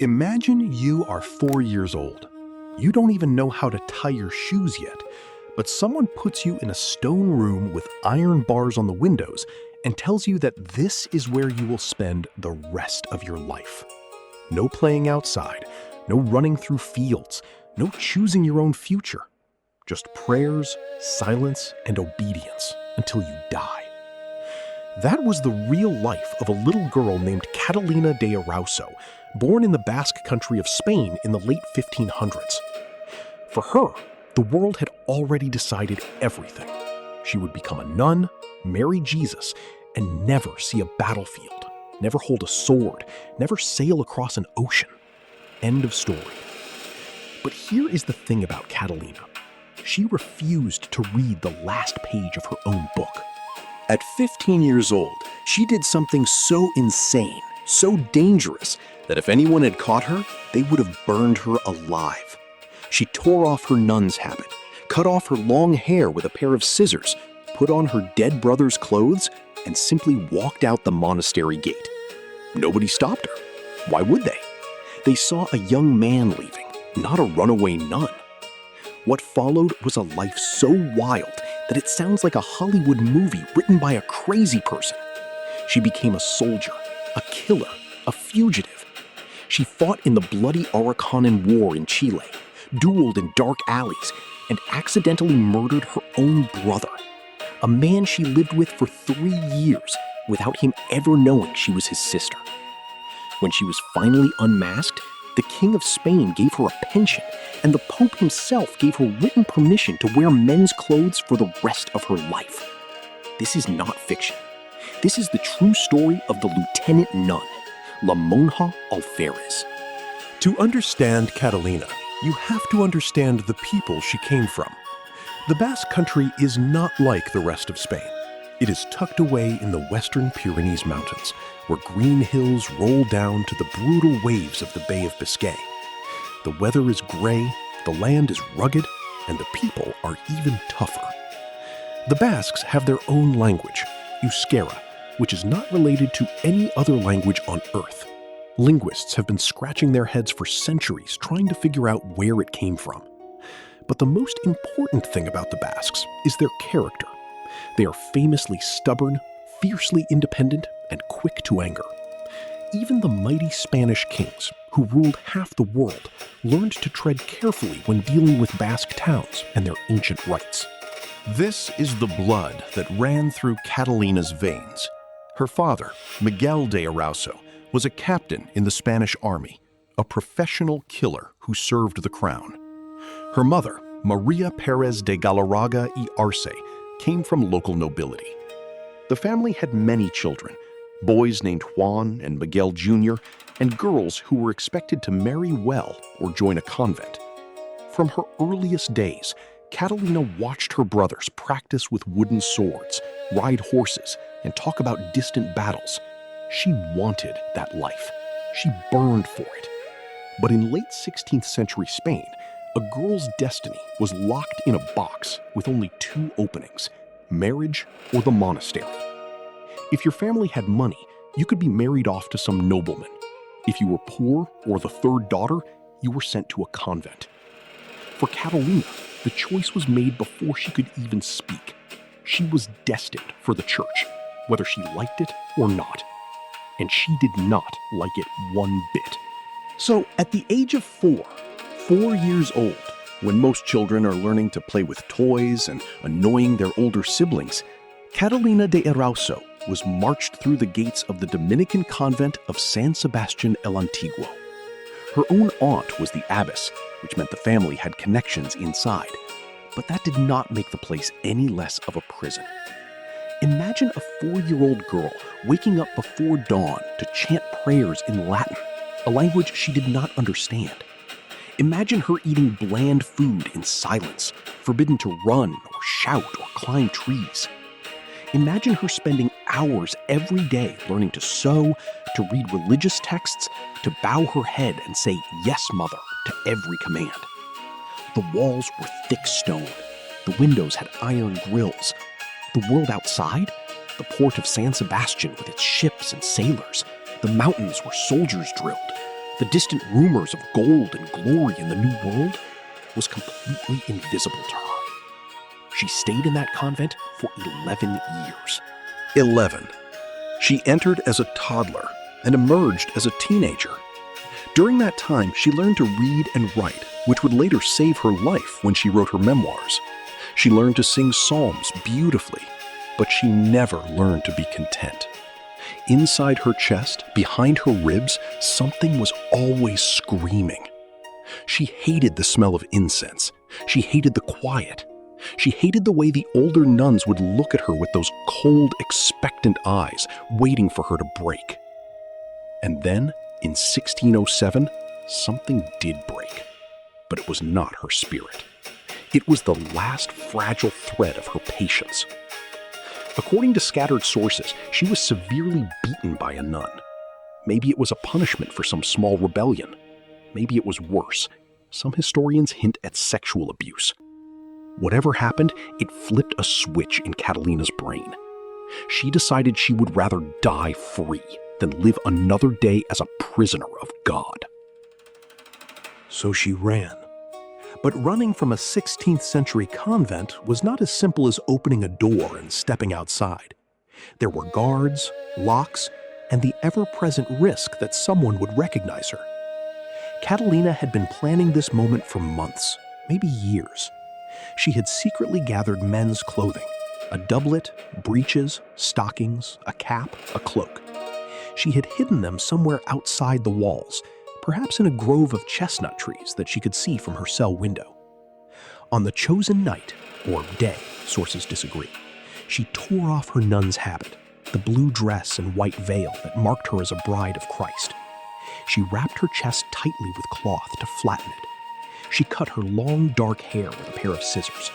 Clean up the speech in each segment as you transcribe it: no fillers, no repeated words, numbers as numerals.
Imagine you are 4 years old. You don't even know how to tie your shoes yet, but someone puts you in a stone room with iron bars on the windows and tells you that this is where you will spend the rest of your life. No playing outside, no running through fields, no choosing your own future. Just prayers, silence, and obedience until you die. That was the real life of a little girl named Catalina de Erauso, born in the Basque country of Spain in the late 1500s. For her, the world had already decided everything. She would become a nun, marry Jesus, and never see a battlefield, never hold a sword, never sail across an ocean. End of story. But here is the thing about Catalina. She refused to read the last page of her own book. At 15 years old, she did something so insane, so dangerous, that if anyone had caught her, they would have burned her alive. She tore off her nun's habit, cut off her long hair with a pair of scissors, put on her dead brother's clothes, and simply walked out the monastery gate. Nobody stopped her. Why would they? They saw a young man leaving, not a runaway nun. What followed was a life so wild that it sounds like a Hollywood movie written by a crazy person. She became a soldier, a killer, a fugitive. She fought in the bloody Araucanian War in Chile, dueled in dark alleys, and accidentally murdered her own brother, a man she lived with for 3 years without him ever knowing she was his sister. When she was finally unmasked, the King of Spain gave her a pension, and the Pope himself gave her written permission to wear men's clothes for the rest of her life. This is not fiction. This is the true story of the Lieutenant Nun, La Monja Alferez. To understand Catalina, you have to understand the people she came from. The Basque country is not like the rest of Spain. It is tucked away in the western Pyrenees Mountains, where green hills roll down to the brutal waves of the Bay of Biscay. The weather is gray, the land is rugged, and the people are even tougher. The Basques have their own language, Euskera, which is not related to any other language on earth. Linguists have been scratching their heads for centuries trying to figure out where it came from. But the most important thing about the Basques is their character. They are famously stubborn, fiercely independent, and quick to anger. Even the mighty Spanish kings, who ruled half the world, learned to tread carefully when dealing with Basque towns and their ancient rights. This is the blood that ran through Catalina's veins. Her father, Miguel de Erauso, was a captain in the Spanish army, a professional killer who served the crown. Her mother, Maria Perez de Galarraga y Arce, came from local nobility. The family had many children, boys named Juan and Miguel Jr., and girls who were expected to marry well or join a convent. From her earliest days, Catalina watched her brothers practice with wooden swords, ride horses, and talk about distant battles. She wanted that life. She burned for it. But in late 16th century Spain, a girl's destiny was locked in a box with only 2 openings: marriage or the monastery. If your family had money, you could be married off to some nobleman. If you were poor or the 3rd daughter, you were sent to a convent. For Catalina, the choice was made before she could even speak. She was destined for the church, whether she liked it or not. And she did not like it one bit. So at the age of 4 years old, when most children are learning to play with toys and annoying their older siblings, Catalina de Erauso was marched through the gates of the Dominican convent of San Sebastian el Antiguo. Her own aunt was the abbess, which meant the family had connections inside. But that did not make the place any less of a prison. Imagine a 4-year-old girl waking up before dawn to chant prayers in Latin, a language she did not understand. Imagine her eating bland food in silence, forbidden to run or shout or climb trees. Imagine her spending hours every day learning to sew, to read religious texts, to bow her head and say, "Yes, mother," to every command. The walls were thick stone. The windows had iron grills. The world outside? The port of San Sebastian with its ships and sailors. The mountains where soldiers drilled. The distant rumors of gold and glory in the New World was completely invisible to her. She stayed in that convent for 11 years. 11. She entered as a toddler and emerged as a teenager. During that time, she learned to read and write, which would later save her life when she wrote her memoirs. She learned to sing psalms beautifully, but she never learned to be content. Inside her chest, behind her ribs, something was always screaming. She hated the smell of incense. She hated the quiet. She hated the way the older nuns would look at her with those cold, expectant eyes, waiting for her to break. And then, in 1607, something did break. But it was not her spirit. It was the last fragile thread of her patience. According to scattered sources, she was severely beaten by a nun. Maybe it was a punishment for some small rebellion. Maybe it was worse. Some historians hint at sexual abuse. Whatever happened, it flipped a switch in Catalina's brain. She decided she would rather die free than live another day as a prisoner of God. So she ran. But running from a 16th century convent was not as simple as opening a door and stepping outside. There were guards, locks, and the ever-present risk that someone would recognize her. Catalina had been planning this moment for months, maybe years. She had secretly gathered men's clothing, a doublet, breeches, stockings, a cap, a cloak. She had hidden them somewhere outside the walls, perhaps in a grove of chestnut trees that she could see from her cell window. On the chosen night, or day, sources disagree, she tore off her nun's habit, the blue dress and white veil that marked her as a bride of Christ. She wrapped her chest tightly with cloth to flatten it. She cut her long, dark hair with a pair of scissors.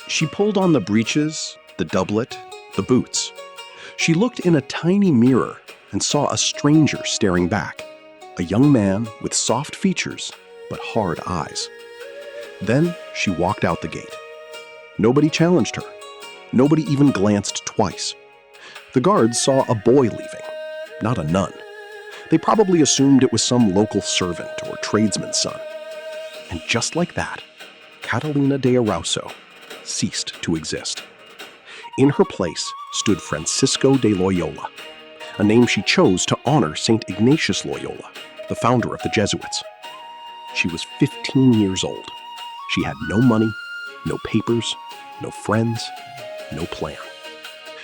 She pulled on the breeches, the doublet, the boots. She looked in a tiny mirror and saw a stranger staring back, a young man with soft features but hard eyes. Then she walked out the gate. Nobody challenged her. Nobody even glanced twice. The guards saw a boy leaving, not a nun. They probably assumed it was some local servant or tradesman's son. And just like that, Catalina de Erauso ceased to exist. In her place stood Francisco de Loyola, a name she chose to honor St. Ignatius Loyola, the founder of the Jesuits. She was 15 years old. She had no money, no papers, no friends, no plan.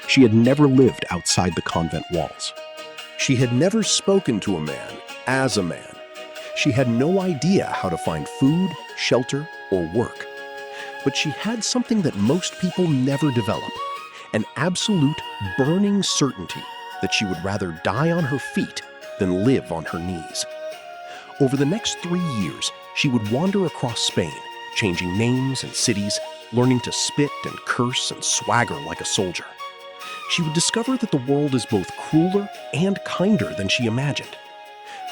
She had never lived outside the convent walls. She had never spoken to a man as a man. She had no idea how to find food, shelter, or work. But she had something that most people never develop, an absolute burning certainty that she would rather die on her feet than live on her knees. Over the next 3 years, she would wander across Spain, changing names and cities, learning to spit and curse and swagger like a soldier. She would discover that the world is both crueler and kinder than she imagined.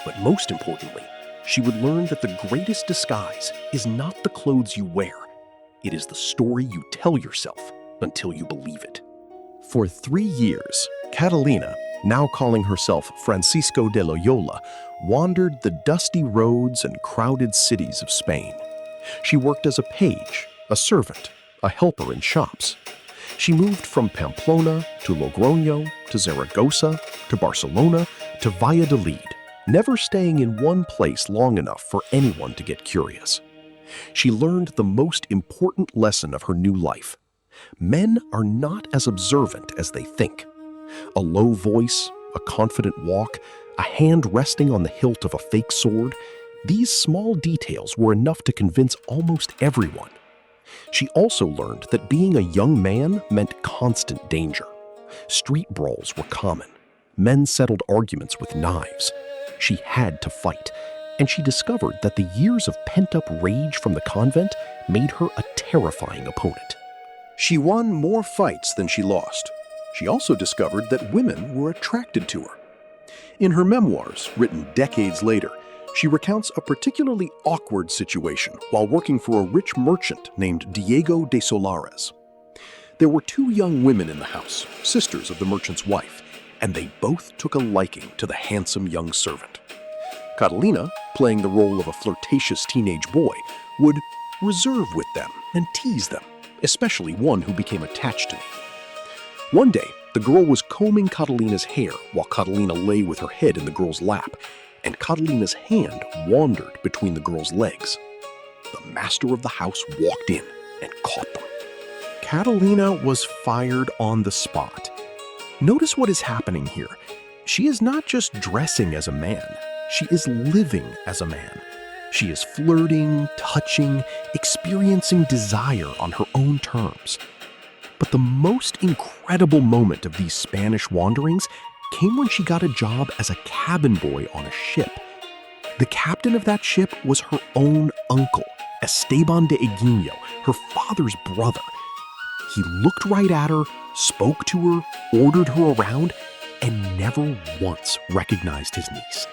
But most importantly, she would learn that the greatest disguise is not the clothes you wear. It is the story you tell yourself until you believe it. For 3 years, Catalina, now calling herself Francisco de Loyola, wandered the dusty roads and crowded cities of Spain. She worked as a page, a servant, a helper in shops. She moved from Pamplona to Logroño to Zaragoza to Barcelona to Valladolid, never staying in one place long enough for anyone to get curious. She learned the most important lesson of her new life. Men are not as observant as they think. A low voice, a confident walk, a hand resting on the hilt of a fake sword, these small details were enough to convince almost everyone. She also learned that being a young man meant constant danger. Street brawls were common. Men settled arguments with knives. She had to fight, and she discovered that the years of pent-up rage from the convent made her a terrifying opponent. She won more fights than she lost. She also discovered that women were attracted to her. In her memoirs, written decades later, she recounts a particularly awkward situation while working for a rich merchant named Diego de Solares. There were 2 young women in the house, sisters of the merchant's wife, and they both took a liking to the handsome young servant. Catalina, playing the role of a flirtatious teenage boy, would reserve with them and tease them, especially one who became attached to me. One day, the girl was combing Catalina's hair while Catalina lay with her head in the girl's lap, and Catalina's hand wandered between the girl's legs. The master of the house walked in and caught them. Catalina was fired on the spot. Notice what is happening here. She is not just dressing as a man, she is living as a man. She is flirting, touching, experiencing desire on her own terms. But the most incredible moment of these Spanish wanderings came when she got a job as a cabin boy on a ship. The captain of that ship was her own uncle, Esteban de Eguino, her father's brother. He looked right at her, spoke to her, ordered her around, and never once recognized his niece.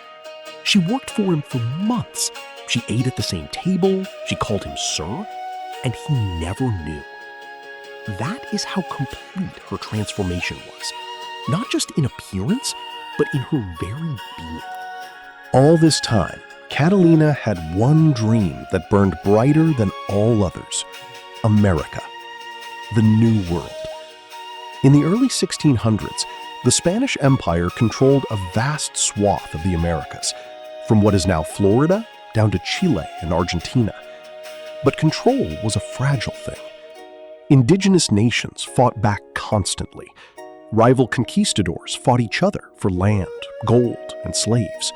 She worked for him for months. She ate at the same table, she called him sir, and he never knew. That is how complete her transformation was, not just in appearance, but in her very being. All this time, Catalina had one dream that burned brighter than all others: America, the New World. In the early 1600s, the Spanish Empire controlled a vast swath of the Americas, from what is now Florida down to Chile and Argentina. But control was a fragile thing. Indigenous nations fought back constantly. Rival conquistadors fought each other for land, gold, and slaves.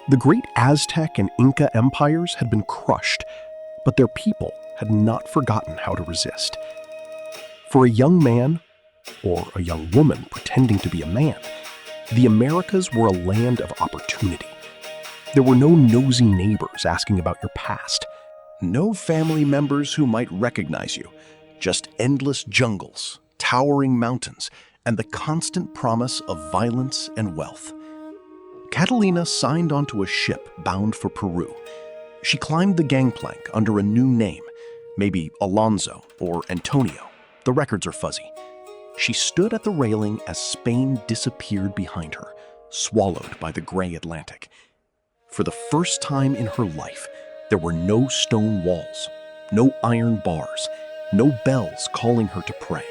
The great Aztec and Inca empires had been crushed, but their people had not forgotten how to resist. For a young man, or a young woman pretending to be a man, the Americas were a land of opportunity. There were no nosy neighbors asking about your past, no family members who might recognize you, just endless jungles, towering mountains, and the constant promise of violence and wealth. Catalina signed onto a ship bound for Peru. She climbed the gangplank under a new name, maybe Alonso or Antonio. The records are fuzzy. She stood at the railing as Spain disappeared behind her, swallowed by the gray Atlantic. For the first time in her life, there were no stone walls, no iron bars, no bells calling her to pray.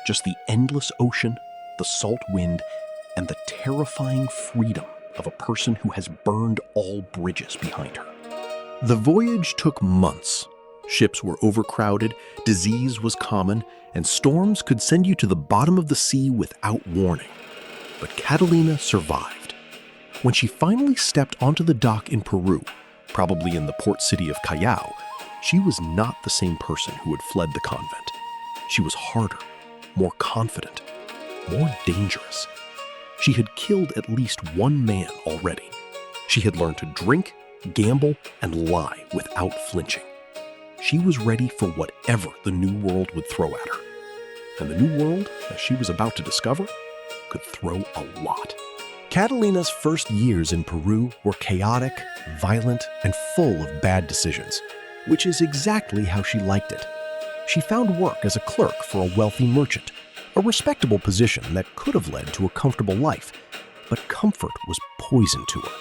Just the endless ocean, the salt wind, and the terrifying freedom of a person who has burned all bridges behind her. The voyage took months. Ships were overcrowded, disease was common, and storms could send you to the bottom of the sea without warning. But Catalina survived. When she finally stepped onto the dock in Peru, probably in the port city of Callao, she was not the same person who had fled the convent. She was harder, more confident, more dangerous. She had killed at least one man already. She had learned to drink, gamble, and lie without flinching. She was ready for whatever the New World would throw at her. And the New World, as she was about to discover, could throw a lot. Catalina's first years in Peru were chaotic, violent, and full of bad decisions, which is exactly how she liked it. She found work as a clerk for a wealthy merchant, a respectable position that could have led to a comfortable life, but comfort was poison to her.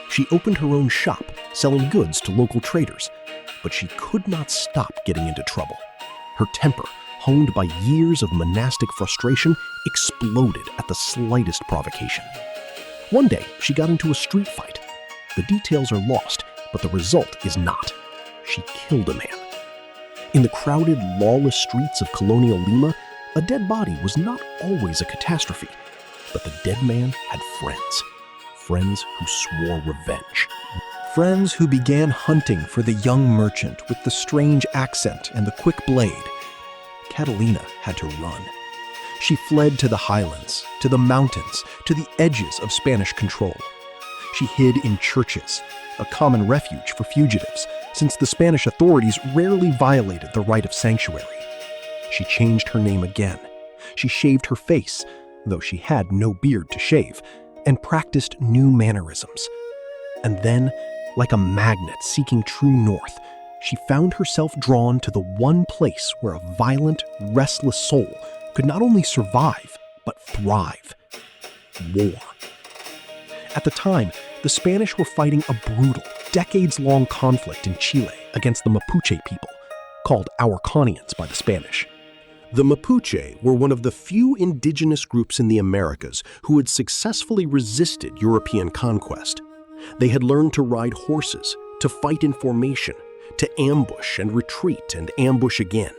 She opened her own shop, selling goods to local traders, but she could not stop getting into trouble. Her temper, honed by years of monastic frustration, exploded at the slightest provocation. One day, she got into a street fight. The details are lost, but the result is not. She killed a man. In the crowded, lawless streets of colonial Lima, a dead body was not always a catastrophe, but the dead man had friends. Friends who swore revenge. Friends who began hunting for the young merchant with the strange accent and the quick blade. Catalina had to run. She fled to the highlands, to the mountains, to the edges of Spanish control. She hid in churches, a common refuge for fugitives, since the Spanish authorities rarely violated the right of sanctuary. She changed her name again. She shaved her face, though she had no beard to shave, and practiced new mannerisms. And then, like a magnet seeking true north, she found herself drawn to the one place where a violent, restless soul could not only survive, but thrive: war. At the time, the Spanish were fighting a brutal, decades-long conflict in Chile against the Mapuche people, called Araucanians by the Spanish. The Mapuche were one of the few indigenous groups in the Americas who had successfully resisted European conquest. They had learned to ride horses, to fight in formation, to ambush and retreat and ambush again.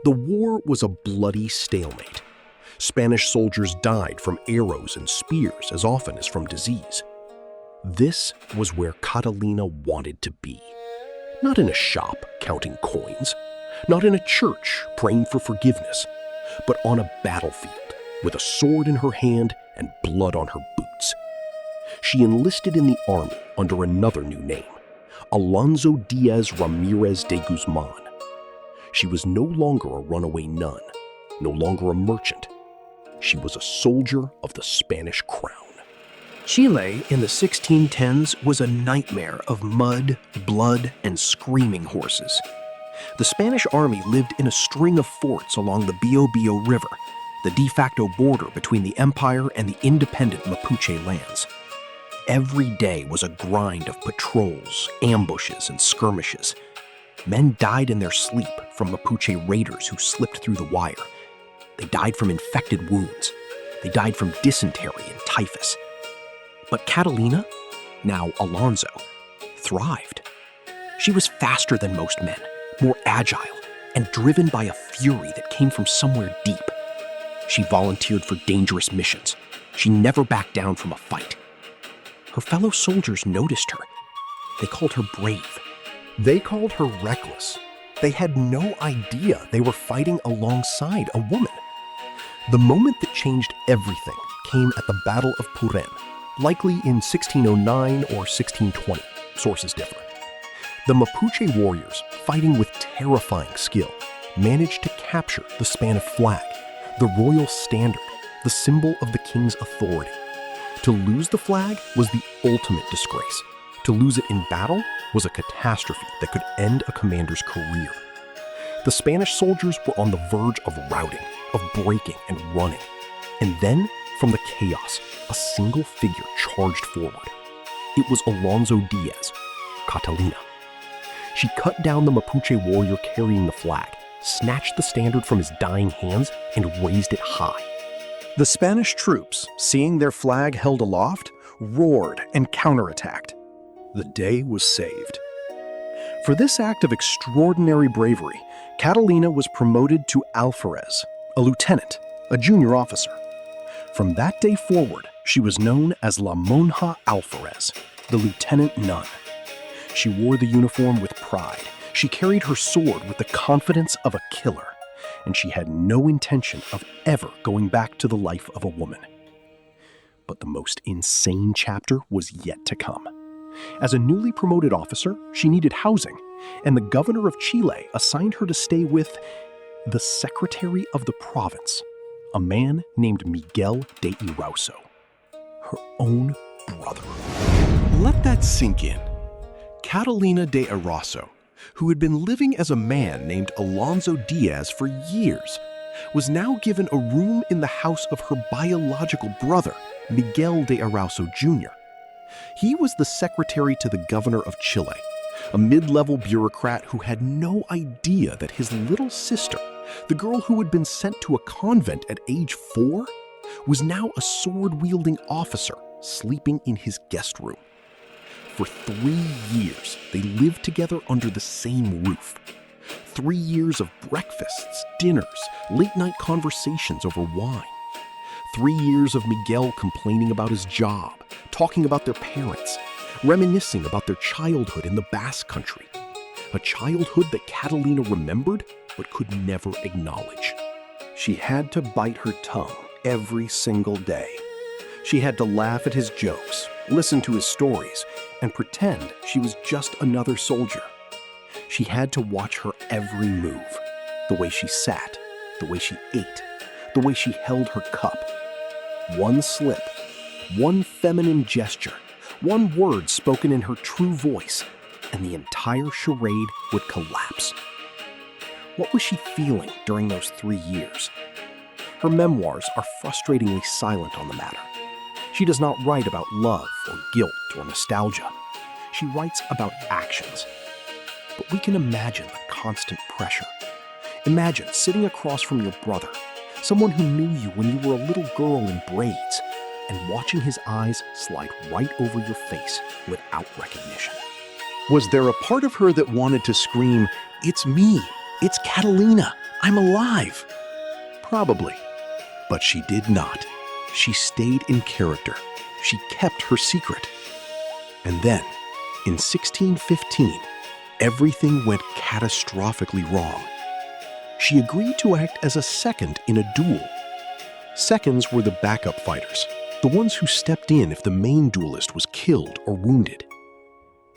The war was a bloody stalemate. Spanish soldiers died from arrows and spears as often as from disease. This was where Catalina wanted to be. Not in a shop counting coins, not in a church praying for forgiveness, but on a battlefield with a sword in her hand and blood on her boots. She enlisted in the army under another new name, Alonso Diaz Ramirez de Guzman. She was no longer a runaway nun, no longer a merchant. She was a soldier of the Spanish crown. Chile in the 1610s was a nightmare of mud, blood, and screaming horses. The Spanish army lived in a string of forts along the Biobío River, the de facto border between the empire and the independent Mapuche lands. Every day was a grind of patrols, ambushes, and skirmishes. Men died in their sleep from Mapuche raiders who slipped through the wire. They died from infected wounds. They died from dysentery and typhus. But Catalina, now Alonso, thrived. She was faster than most men, more agile, and driven by a fury that came from somewhere deep. She volunteered for dangerous missions. She never backed down from a fight. Her fellow soldiers noticed her. They called her brave. They called her reckless. They had no idea they were fighting alongside a woman. The moment that changed everything came at the Battle of Puren, likely in 1609 or 1620. Sources differ. The Mapuche warriors, fighting with terrifying skill, managed to capture the Spanish flag, the royal standard, the symbol of the king's authority. To lose the flag was the ultimate disgrace. To lose it in battle was a catastrophe that could end a commander's career. The Spanish soldiers were on the verge of routing, of breaking and running. And then, from the chaos, a single figure charged forward. It was Alonso Diaz, Catalina. She cut down the Mapuche warrior carrying the flag, snatched the standard from his dying hands, and raised it high. The Spanish troops, seeing their flag held aloft, roared and counterattacked. The day was saved. For this act of extraordinary bravery, Catalina was promoted to alferez, a lieutenant, a junior officer. From that day forward, she was known as La Monja Alferez, the lieutenant nun. She wore the uniform with pride. She carried her sword with the confidence of a killer, and she had no intention of ever going back to the life of a woman. But the most insane chapter was yet to come. As a newly promoted officer, she needed housing, and the governor of Chile assigned her to stay with the secretary of the province, a man named Miguel de Erauso, her own brother. Let that sink in. Catalina de Erauso, who had been living as a man named Alonso Diaz for years, was now given a room in the house of her biological brother, Miguel de Erauso Jr. He was the secretary to the governor of Chile, a mid-level bureaucrat who had no idea that his little sister, the girl who had been sent to a convent at age 4, was now a sword-wielding officer sleeping in his guest room. For 3 years, they lived together under the same roof. 3 years of breakfasts, dinners, late-night conversations over wine. 3 years of Miguel complaining about his job, talking about their parents, reminiscing about their childhood in the Basque Country. A childhood that Catalina remembered but could never acknowledge. She had to bite her tongue every single day. She had to laugh at his jokes, listen to his stories, and pretend she was just another soldier. She had to watch her every move, the way she sat, the way she ate, the way she held her cup. One slip, one feminine gesture, one word spoken in her true voice, and the entire charade would collapse. What was she feeling during those 3 years? Her memoirs are frustratingly silent on the matter. She does not write about love or guilt or nostalgia. She writes about actions. But we can imagine the constant pressure. Imagine sitting across from your brother, someone who knew you when you were a little girl in braids, and watching his eyes slide right over your face without recognition. Was there a part of her that wanted to scream, "It's me! It's Catalina! I'm alive!" Probably. But she did not. She stayed in character. She kept her secret. And then, in 1615, everything went catastrophically wrong. She agreed to act as a second in a duel. Seconds were the backup fighters, the ones who stepped in if the main duelist was killed or wounded.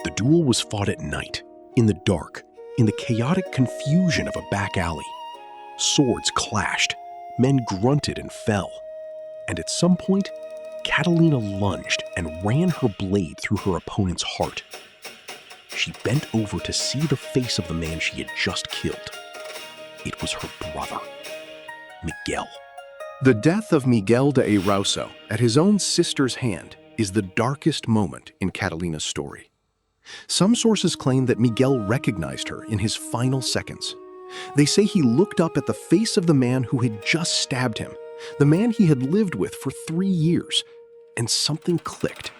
The duel was fought at night, in the dark, in the chaotic confusion of a back alley. Swords clashed, men grunted and fell. And at some point, Catalina lunged and ran her blade through her opponent's heart. She bent over to see the face of the man she had just killed. It was her brother, Miguel. The death of Miguel de Erauso at his own sister's hand is the darkest moment in Catalina's story. Some sources claim that Miguel recognized her in his final seconds. They say he looked up at the face of the man who had just stabbed him, the man he had lived with for 3 years, and something clicked.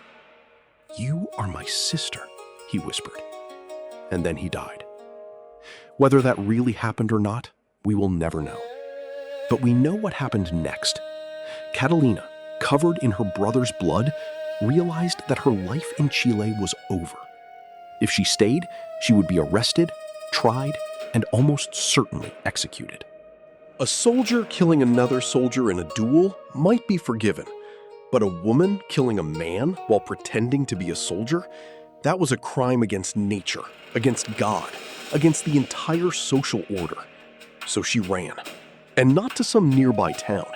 "You are my sister," he whispered. And then he died. Whether that really happened or not, we will never know. But we know what happened next. Catalina, covered in her brother's blood, realized that her life in Chile was over. If she stayed, she would be arrested, tried, and almost certainly executed. A soldier killing another soldier in a duel might be forgiven, but a woman killing a man while pretending to be a soldier, that was a crime against nature, against God, against the entire social order. So she ran. And not to some nearby town.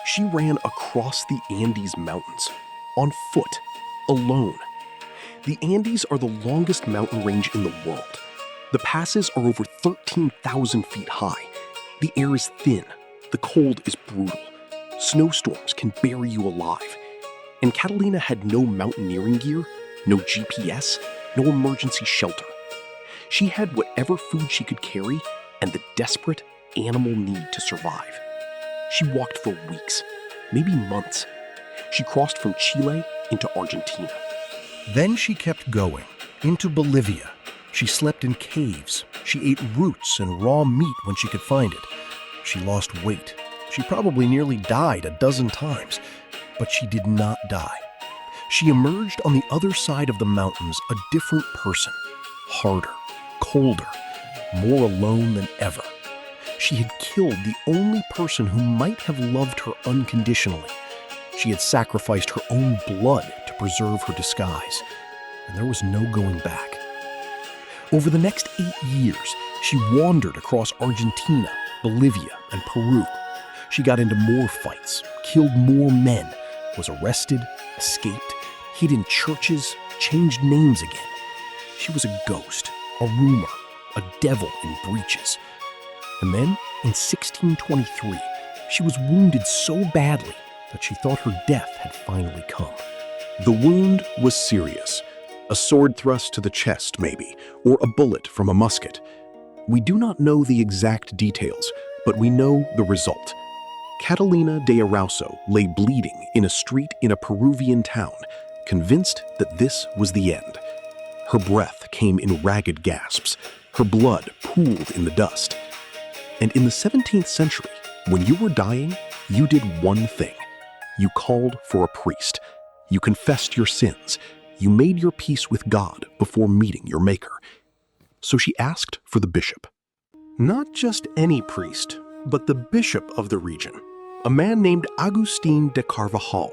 She ran across the Andes Mountains, on foot, alone. The Andes are the longest mountain range in the world. The passes are over 13,000 feet high. The air is thin. The cold is brutal. Snowstorms can bury you alive. And Catalina had no mountaineering gear, no GPS, no emergency shelter. She had whatever food she could carry and the desperate animal need to survive. She walked for weeks, maybe months. She crossed from Chile into Argentina. Then she kept going, into Bolivia. She slept in caves. She ate roots and raw meat when she could find it. She lost weight. She probably nearly died a dozen times, but she did not die. She emerged on the other side of the mountains a different person, harder, colder, more alone than ever. She had killed the only person who might have loved her unconditionally. She had sacrificed her own blood to preserve her disguise, and there was no going back. Over the next 8 years, she wandered across Argentina, Bolivia, and Peru. She got into more fights, killed more men, was arrested, escaped, hid in churches, changed names again. She was a ghost, a rumor, a devil in breeches. And then, in 1623, she was wounded so badly that she thought her death had finally come. The wound was serious. A sword thrust to the chest, maybe, or a bullet from a musket. We do not know the exact details, but we know the result. Catalina de Erauso lay bleeding in a street in a Peruvian town, convinced that this was the end. Her breath came in ragged gasps. Her blood pooled in the dust. And in the 17th century, when you were dying, you did one thing. You called for a priest. You confessed your sins. You made your peace with God before meeting your maker. So she asked for the bishop. Not just any priest, but the bishop of the region, a man named Agustin de Carvajal.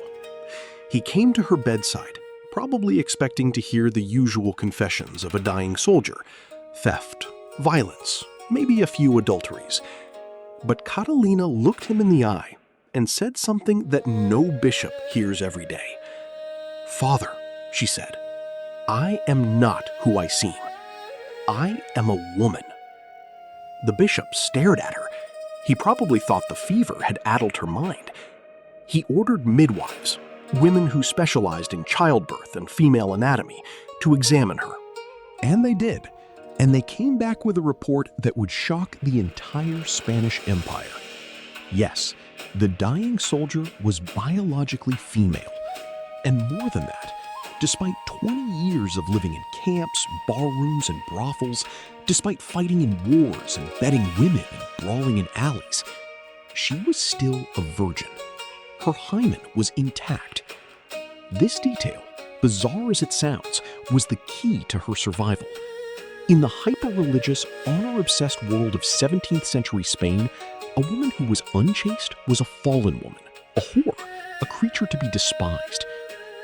He came to her bedside, probably expecting to hear the usual confessions of a dying soldier: theft, violence, maybe a few adulteries. But Catalina looked him in the eye and said something that no bishop hears every day. "Father," she said, "I am not who I seem. I am a woman." The bishop stared at her. He probably thought the fever had addled her mind. He ordered midwives, women who specialized in childbirth and female anatomy, to examine her. And they did. And they came back with a report that would shock the entire Spanish Empire. Yes, the dying soldier was biologically female. And more than that, despite 20 years of living in camps, barrooms, and brothels, despite fighting in wars and betting women and brawling in alleys, she was still a virgin. Her hymen was intact. This detail, bizarre as it sounds, was the key to her survival. In the hyper-religious, honor-obsessed world of 17th century Spain, a woman who was unchaste was a fallen woman, a whore, a creature to be despised.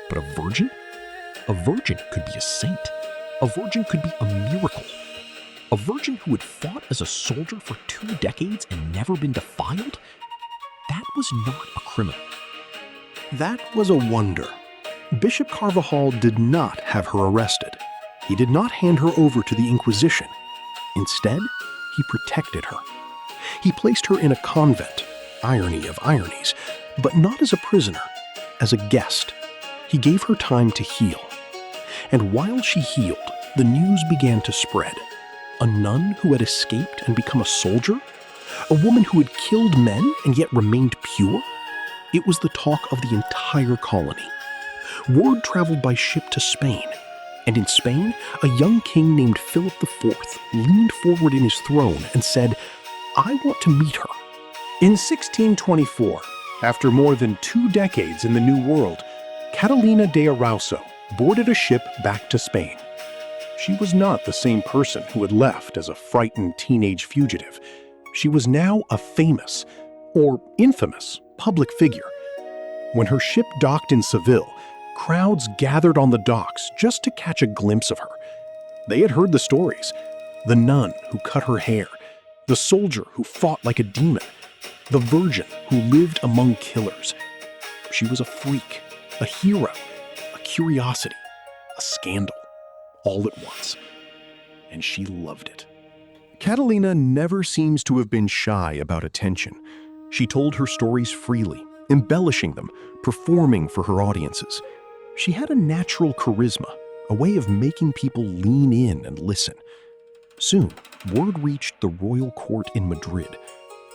But a virgin? A virgin could be a saint. A virgin could be a miracle. A virgin who had fought as a soldier for 2 decades and never been defiled? That was not a criminal. That was a wonder. Bishop Carvajal did not have her arrested. He did not hand her over to the Inquisition. Instead, he protected her. He placed her in a convent, irony of ironies, but not as a prisoner, as a guest. He gave her time to heal. And while she healed, the news began to spread. A nun who had escaped and become a soldier? A woman who had killed men and yet remained pure? It was the talk of the entire colony. Word traveled by ship to Spain. And in Spain, a young king named Philip IV leaned forward in his throne and said, "I want to meet her." In 1624, after more than 2 decades in the New World, Catalina de Erauso boarded a ship back to Spain. She was not the same person who had left as a frightened teenage fugitive. She was now a famous, or infamous, public figure. When her ship docked in Seville, crowds gathered on the docks just to catch a glimpse of her. They had heard the stories. The nun who cut her hair, the soldier who fought like a demon, the virgin who lived among killers. She was a freak, a hero, a curiosity, a scandal, all at once. And she loved it. Catalina never seems to have been shy about attention. She told her stories freely, embellishing them, performing for her audiences. She had a natural charisma, a way of making people lean in and listen. Soon, word reached the royal court in Madrid.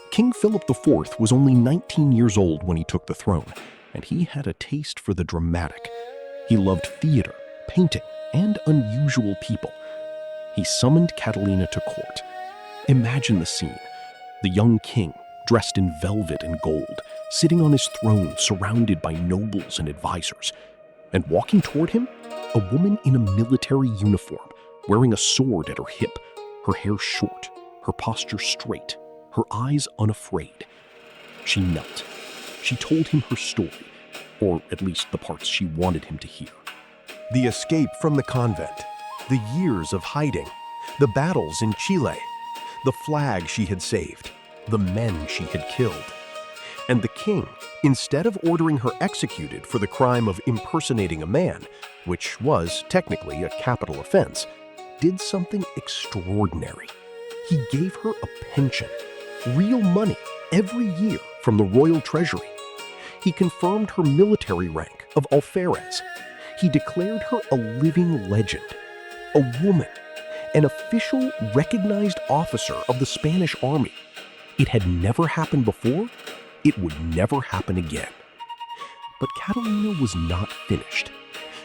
King Philip IV was only 19 years old when he took the throne, and he had a taste for the dramatic. He loved theater, painting, and unusual people. He summoned Catalina to court. Imagine the scene. The young king, dressed in velvet and gold, sitting on his throne surrounded by nobles and advisors. And walking toward him, a woman in a military uniform, wearing a sword at her hip, her hair short, her posture straight, her eyes unafraid. She knelt. She told him her story, or at least the parts she wanted him to hear. The escape from the convent, the years of hiding, the battles in Chile, the flag she had saved, the men she had killed. And the king, instead of ordering her executed for the crime of impersonating a man, which was technically a capital offense, did something extraordinary. He gave her a pension, real money, every year from the royal treasury. He confirmed her military rank of alferez. He declared her a living legend, a woman, an official recognized officer of the Spanish army. It had never happened before. It would never happen again. But Catalina was not finished.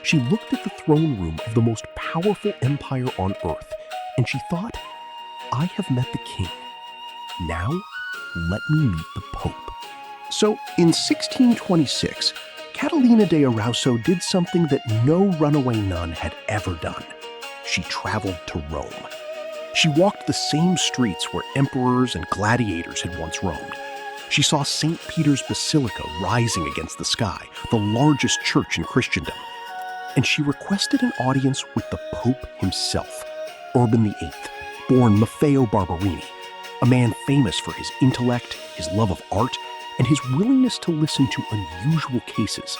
She looked at the throne room of the most powerful empire on earth, and she thought, I have met the king. Now, let me meet the Pope. So, in 1626, Catalina de Erauso did something that no runaway nun had ever done. She traveled to Rome. She walked the same streets where emperors and gladiators had once roamed. She saw St. Peter's Basilica rising against the sky, the largest church in Christendom. And she requested an audience with the Pope himself, Urban VIII, born Maffeo Barberini, a man famous for his intellect, his love of art, and his willingness to listen to unusual cases.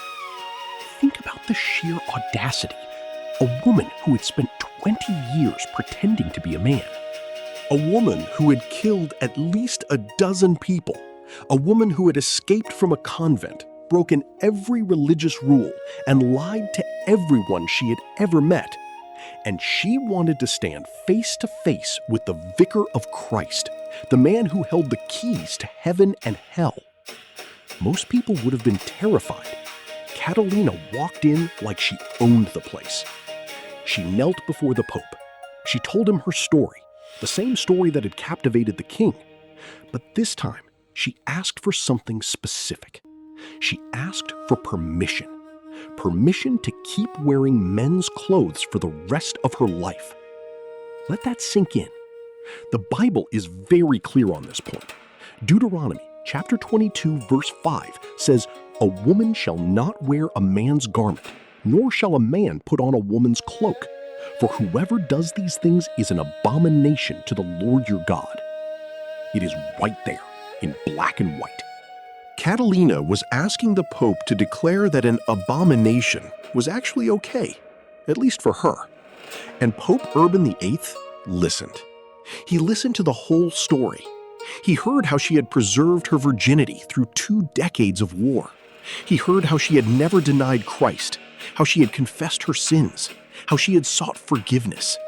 Think about the sheer audacity. A woman who had spent 20 years pretending to be a man. A woman who had killed at least a dozen people. A woman who had escaped from a convent, broken every religious rule, and lied to everyone she had ever met. And she wanted to stand face to face with the Vicar of Christ, the man who held the keys to heaven and hell. Most people would have been terrified. Catalina walked in like she owned the place. She knelt before the Pope. She told him her story, the same story that had captivated the king. But this time, she asked for something specific. She asked for permission. Permission to keep wearing men's clothes for the rest of her life. Let that sink in. The Bible is very clear on this point. Deuteronomy chapter 22, verse 5 says, "A woman shall not wear a man's garment, nor shall a man put on a woman's cloak. For whoever does these things is an abomination to the Lord your God." It is right there, in black and white. Catalina was asking the Pope to declare that an abomination was actually okay, at least for her. And Pope Urban VIII listened. He listened to the whole story. He heard how she had preserved her virginity through 2 decades of war. He heard how she had never denied Christ, how she had confessed her sins, how she had sought forgiveness.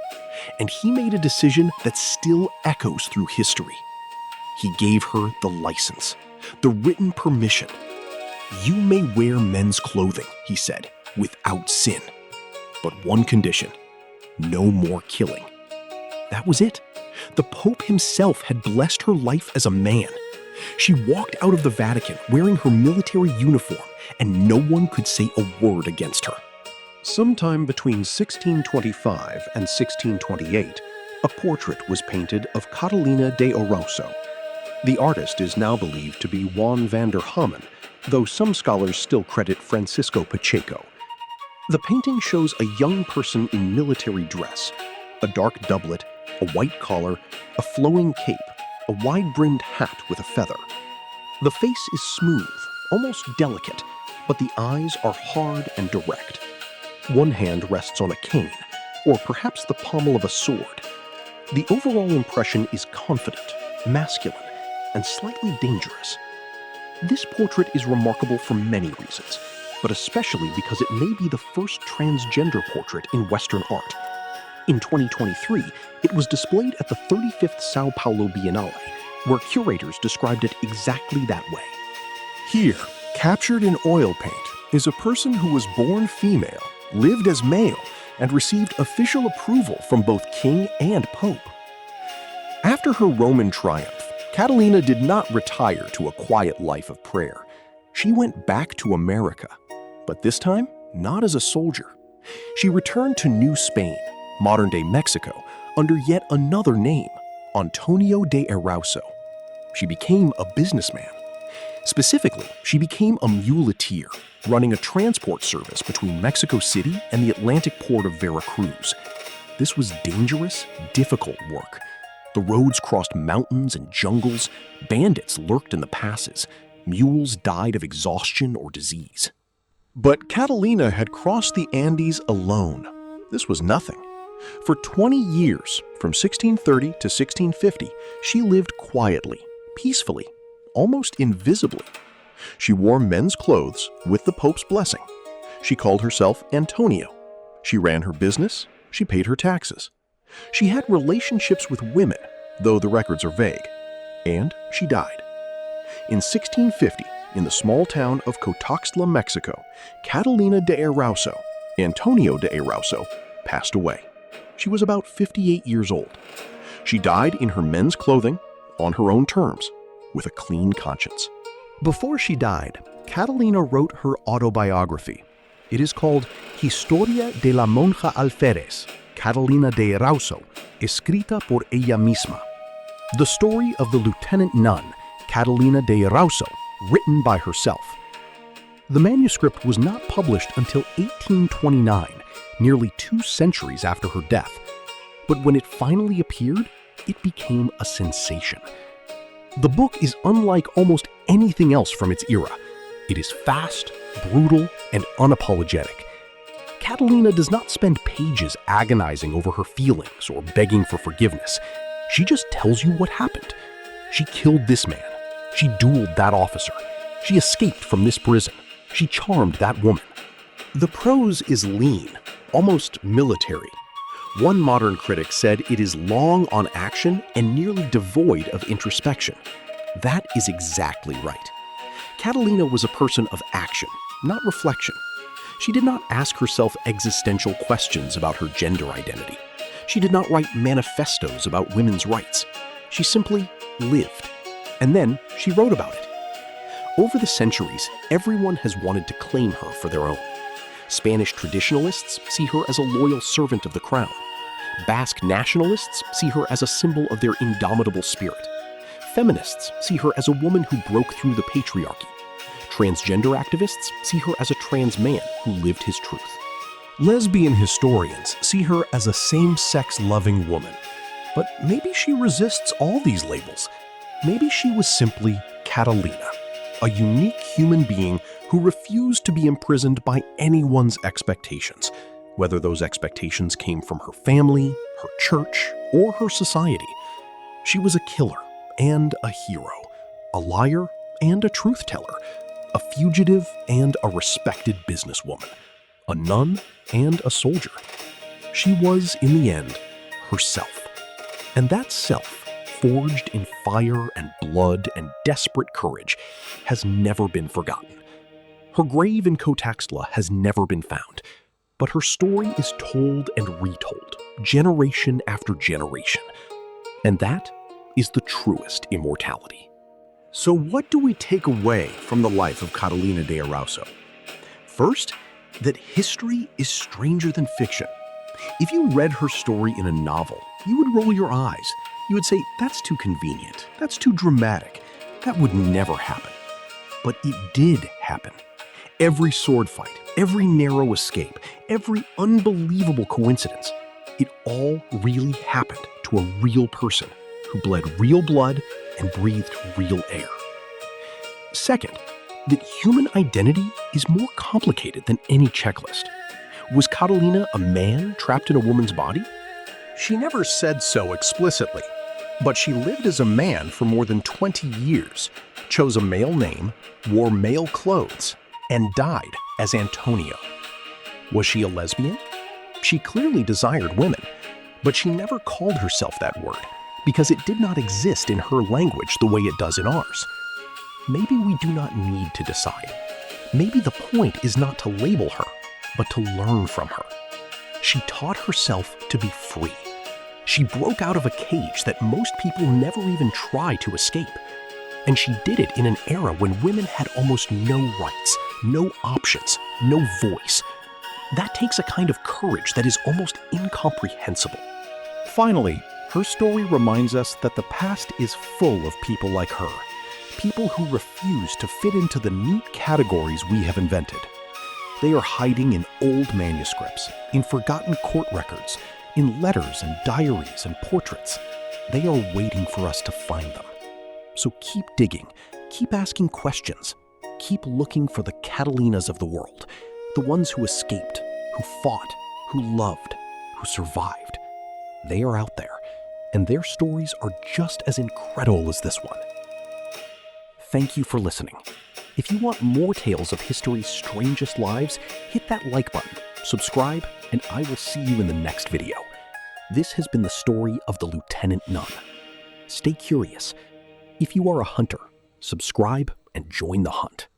And he made a decision that still echoes through history. He gave her the license, the written permission. "You may wear men's clothing," he said, "without sin. But one condition: no more killing." That was it. The Pope himself had blessed her life as a man. She walked out of the Vatican wearing her military uniform, and no one could say a word against her. Sometime between 1625 and 1628, a portrait was painted of Catalina de Erauso. The artist is now believed to be Juan van der Hammen, though some scholars still credit Francisco Pacheco. The painting shows a young person in military dress, a dark doublet, a white collar, a flowing cape, a wide-brimmed hat with a feather. The face is smooth, almost delicate, but the eyes are hard and direct. One hand rests on a cane, or perhaps the pommel of a sword. The overall impression is confident, masculine, and slightly dangerous. This portrait is remarkable for many reasons, but especially because it may be the first transgender portrait in Western art. In 2023, it was displayed at the 35th Sao Paulo Biennale, where curators described it exactly that way. Here, captured in oil paint, is a person who was born female, lived as male, and received official approval from both king and pope. After her Roman triumph, Catalina did not retire to a quiet life of prayer. She went back to America, but this time, not as a soldier. She returned to New Spain, modern-day Mexico, under yet another name, Antonio de Erauso. She became a businessman. Specifically, she became a muleteer, running a transport service between Mexico City and the Atlantic port of Veracruz. This was dangerous, difficult work. The roads crossed mountains and jungles, bandits lurked in the passes, mules died of exhaustion or disease. But Catalina had crossed the Andes alone. This was nothing. For 20 years, from 1630 to 1650, she lived quietly, peacefully, almost invisibly. She wore men's clothes with the Pope's blessing. She called herself Antonio. She ran her business. She paid her taxes. She had relationships with women, though the records are vague. And she died. In 1650, in the small town of Cotaxtla, Mexico, Catalina de Erauso, Antonio de Erauso, passed away. She was about 58 years old. She died in her men's clothing, on her own terms, with a clean conscience. Before she died, Catalina wrote her autobiography. It is called Historia de la Monja Alférez, Catalina de Erauso, escrita por ella misma. The story of the lieutenant nun, Catalina de Erauso, written by herself. The manuscript was not published until 1829, nearly 2 centuries after her death. But when it finally appeared, it became a sensation. The book is unlike almost anything else from its era. It is fast, brutal, and unapologetic. Catalina does not spend pages agonizing over her feelings or begging for forgiveness. She just tells you what happened. She killed this man. She dueled that officer. She escaped from this prison. She charmed that woman. The prose is lean, almost military. One modern critic said it is long on action and nearly devoid of introspection. That is exactly right. Catalina was a person of action, not reflection. She did not ask herself existential questions about her gender identity. She did not write manifestos about women's rights. She simply lived. And then she wrote about it. Over the centuries, everyone has wanted to claim her for their own. Spanish traditionalists see her as a loyal servant of the crown. Basque nationalists see her as a symbol of their indomitable spirit. Feminists see her as a woman who broke through the patriarchy. Transgender activists see her as a trans man who lived his truth. Lesbian historians see her as a same-sex loving woman. But maybe she resists all these labels. Maybe she was simply Catalina, a unique human being who refused to be imprisoned by anyone's expectations, whether those expectations came from her family, her church, or her society. She was a killer and a hero, a liar and a truth-teller, a fugitive and a respected businesswoman, a nun and a soldier. She was, in the end, herself. And that self, forged in fire and blood and desperate courage, has never been forgotten. Her grave in Kotaxtla has never been found, but her story is told and retold, generation after generation. And that is the truest immortality. So what do we take away from the life of Catalina de Erauso? First, that history is stranger than fiction. If you read her story in a novel, you would roll your eyes. You would say, that's too convenient, that's too dramatic, that would never happen. But it did happen. Every sword fight, every narrow escape, every unbelievable coincidence, it all really happened to a real person who bled real blood and breathed real air. Second, that human identity is more complicated than any checklist. Was Catalina a man trapped in a woman's body? She never said so explicitly, but she lived as a man for more than 20 years, chose a male name, wore male clothes, and died as Antonio. Was she a lesbian? She clearly desired women, but she never called herself that word because it did not exist in her language the way it does in ours. Maybe we do not need to decide. Maybe the point is not to label her, but to learn from her. She taught herself to be free. She broke out of a cage that most people never even try to escape. And she did it in an era when women had almost no rights, no options, no voice. That takes a kind of courage that is almost incomprehensible. Finally, her story reminds us that the past is full of people like her, people who refuse to fit into the neat categories we have invented. They are hiding in old manuscripts, in forgotten court records, in letters and diaries and portraits. They are waiting for us to find them. So keep digging, keep asking questions, keep looking for the Catalinas of the world, the ones who escaped, who fought, who loved, who survived. They are out there, and their stories are just as incredible as this one. Thank you for listening. If you want more tales of history's strangest lives, hit that like button, subscribe, and I will see you in the next video. This has been the story of the Lieutenant Nun. Stay curious. If you are a hunter, subscribe and join the hunt.